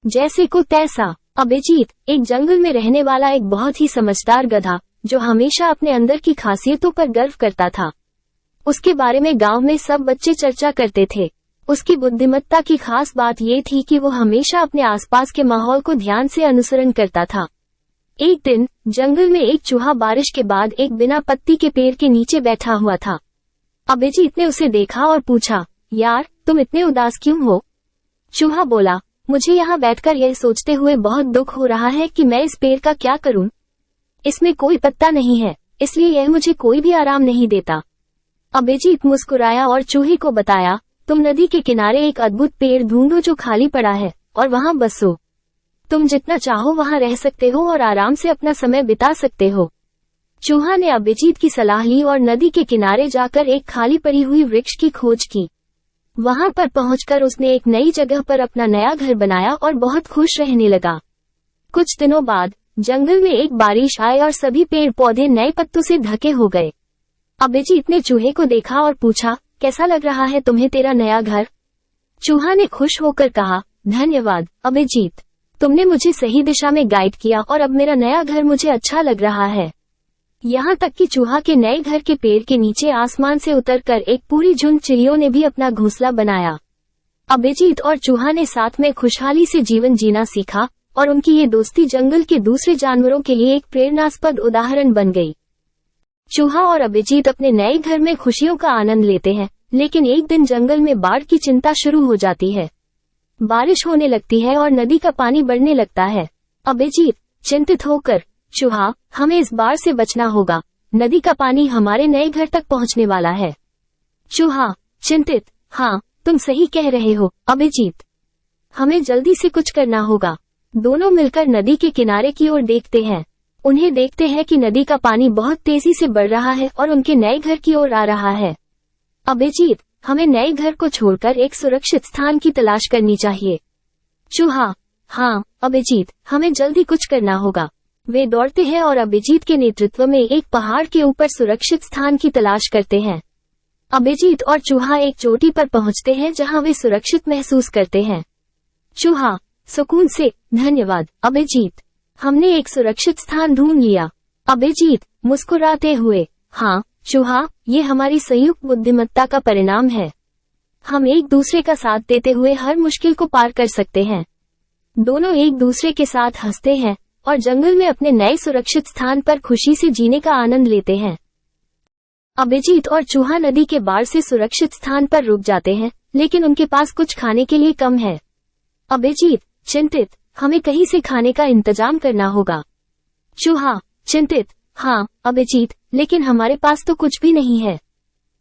जैसे को तैसा। अभिजीत एक जंगल में रहने वाला एक बहुत ही समझदार गधा जो हमेशा अपने अंदर की खासियतों पर गर्व करता था। उसके बारे में गांव में सब बच्चे चर्चा करते थे। उसकी बुद्धिमत्ता की खास बात ये थी कि वो हमेशा अपने आसपास के माहौल को ध्यान से अनुसरण करता था। एक दिन जंगल में एक चूहा बारिश के बाद एक बिना पत्ती के पेड़ के नीचे बैठा हुआ था। अभिजीत ने उसे देखा और पूछा, यार तुम इतने उदास क्यों हो? चूहा बोला, मुझे यहाँ बैठकर यह सोचते हुए बहुत दुख हो रहा है कि मैं इस पेड़ का क्या करूं। इसमें कोई पत्ता नहीं है, इसलिए यह मुझे कोई भी आराम नहीं देता। अभिजीत मुस्कुराया और चूहे को बताया, तुम नदी के किनारे एक अद्भुत पेड़ ढूंढो जो खाली पड़ा है और वहाँ बसो। तुम जितना चाहो वहाँ रह सकते हो और आराम से अपना समय बिता सकते हो। चूहा ने अभिजीत की सलाह ली और नदी के किनारे जाकर एक खाली पड़ी हुई वृक्ष की खोज की। वहां पर पहुंचकर उसने एक नई जगह पर अपना नया घर बनाया और बहुत खुश रहने लगा। कुछ दिनों बाद जंगल में एक बारिश आई और सभी पेड़ पौधे नए पत्तों से ढके हो गए। अभिजीत ने चूहे को देखा और पूछा, कैसा लग रहा है तुम्हें तेरा नया घर? चूहा ने खुश होकर कहा, धन्यवाद अभिजीत, तुमने मुझे सही दिशा में गाइड किया और अब मेरा नया घर मुझे अच्छा लग रहा है। यहाँ तक कि चूहा के नए घर के पेड़ के नीचे आसमान से उतरकर एक पूरी झुंड चिड़ियों ने भी अपना घोंसला बनाया। अभिजीत और चूहा ने साथ में खुशहाली से जीवन जीना सीखा और उनकी ये दोस्ती जंगल के दूसरे जानवरों के लिए एक प्रेरणास्पद उदाहरण बन गई। चूहा और अभिजीत अपने नए घर में खुशियों का आनंद लेते हैं, लेकिन एक दिन जंगल में बाढ़ की चिंता शुरू हो जाती है। बारिश होने लगती है और नदी का पानी बढ़ने लगता है। अभिजीत चिंतित होकर, चूहा, हमें इस बाढ़ से बचना होगा, नदी का पानी हमारे नए घर तक पहुंचने वाला है। चूहा चिंतित, हाँ तुम सही कह रहे हो अभिजीत, हमें जल्दी से कुछ करना होगा। दोनों मिलकर नदी के किनारे की ओर देखते हैं। उन्हें देखते हैं कि नदी का पानी बहुत तेजी से बढ़ रहा है और उनके नए घर की ओर आ रहा है। अभिजीत, हमें नए घर को छोड़कर एक सुरक्षित स्थान की तलाश करनी चाहिए। चूहा, हाँ अभिजीत, हमें जल्दी कुछ करना होगा। वे दौड़ते हैं और अभिजीत के नेतृत्व में एक पहाड़ के ऊपर सुरक्षित स्थान की तलाश करते हैं। अभिजीत और चूहा एक चोटी पर पहुंचते हैं जहां वे सुरक्षित महसूस करते हैं। चूहा, सुकून से, धन्यवाद अभिजीत, हमने एक सुरक्षित स्थान ढूंढ लिया। अभिजीत मुस्कुराते हुए, हाँ चूहा, ये हमारी संयुक्त बुद्धिमत्ता का परिणाम है। हम एक दूसरे का साथ देते हुए हर मुश्किल को पार कर सकते हैं। दोनों एक दूसरे के साथ हंसते हैं और जंगल में अपने नए सुरक्षित स्थान पर खुशी से जीने का आनंद लेते हैं। अभिजीत और चूहा नदी के बाढ़ से सुरक्षित स्थान पर रुक जाते हैं, लेकिन उनके पास कुछ खाने के लिए कम है। अभिजीत चिंतित, हमें कहीं से खाने का इंतजाम करना होगा। चूहा चिंतित, हाँ अभिजीत, लेकिन हमारे पास तो कुछ भी नहीं है।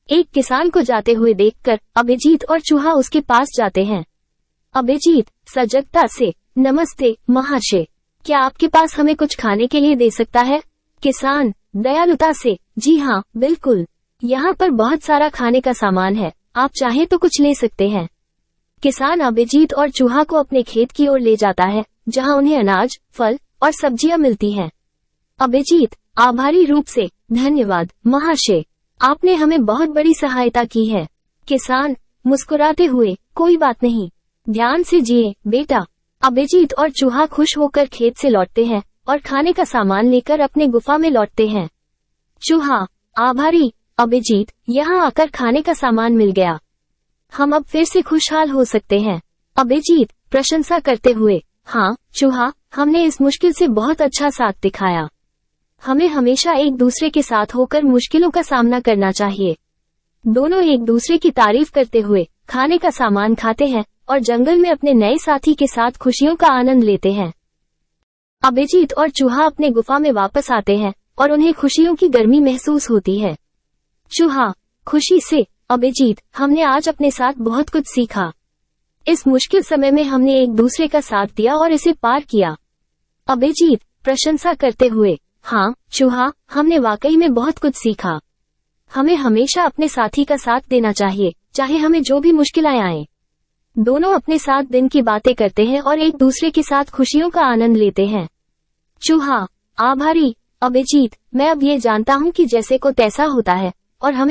एक किसान को जाते हुए देखकर अभिजीत और चूहा उसके पास जाते हैं। अभिजीत सजगता से, नमस्ते महाशय, क्या आपके पास हमें कुछ खाने के लिए दे सकता है? किसान दयालुता से, जी हाँ बिल्कुल, यहाँ पर बहुत सारा खाने का सामान है, आप चाहे तो कुछ ले सकते हैं। किसान अभिजीत और चूहा को अपने खेत की ओर ले जाता है जहाँ उन्हें अनाज, फल और सब्जियां मिलती हैं। अभिजीत आभारी रूप से, धन्यवाद महाशय, आपने हमें बहुत बड़ी सहायता की है। किसान मुस्कुराते हुए, कोई बात नहीं, ध्यान से जिए बेटा। अभिजीत और चूहा खुश होकर खेत से लौटते हैं और खाने का सामान लेकर अपने गुफा में लौटते हैं। चूहा आभारी अभिजीत, यहाँ आकर खाने का सामान मिल गया, हम अब फिर से खुशहाल हो सकते हैं। अभिजीत प्रशंसा करते हुए, हाँ चूहा, हमने इस मुश्किल से बहुत अच्छा साथ दिखाया। हमें हमेशा एक दूसरे के साथ होकर मुश्किलों का सामना करना चाहिए। दोनों एक दूसरे की तारीफ करते हुए खाने का सामान खाते हैं और जंगल में अपने नए साथी के साथ खुशियों का आनंद लेते हैं। अभिजीत और चूहा अपने गुफा में वापस आते हैं और उन्हें खुशियों की गर्मी महसूस होती है। चूहा खुशी से, अभिजीत, हमने आज अपने साथ बहुत कुछ सीखा। इस मुश्किल समय में हमने एक दूसरे का साथ दिया और इसे पार किया। अभिजीत प्रशंसा करते हुए, हाँ चूहा, हमने वाकई में बहुत कुछ सीखा। हमें हमेशा अपने साथी का साथ देना चाहिए, चाहे हमें जो भी मुश्किलें आएं। दोनों अपने साथ दिन की बातें करते हैं और एक दूसरे के साथ खुशियों का आनंद लेते हैं। चूहा आभारी अभिजीत, मैं अब ये जानता हूँ कि जैसे को तैसा होता है और हमें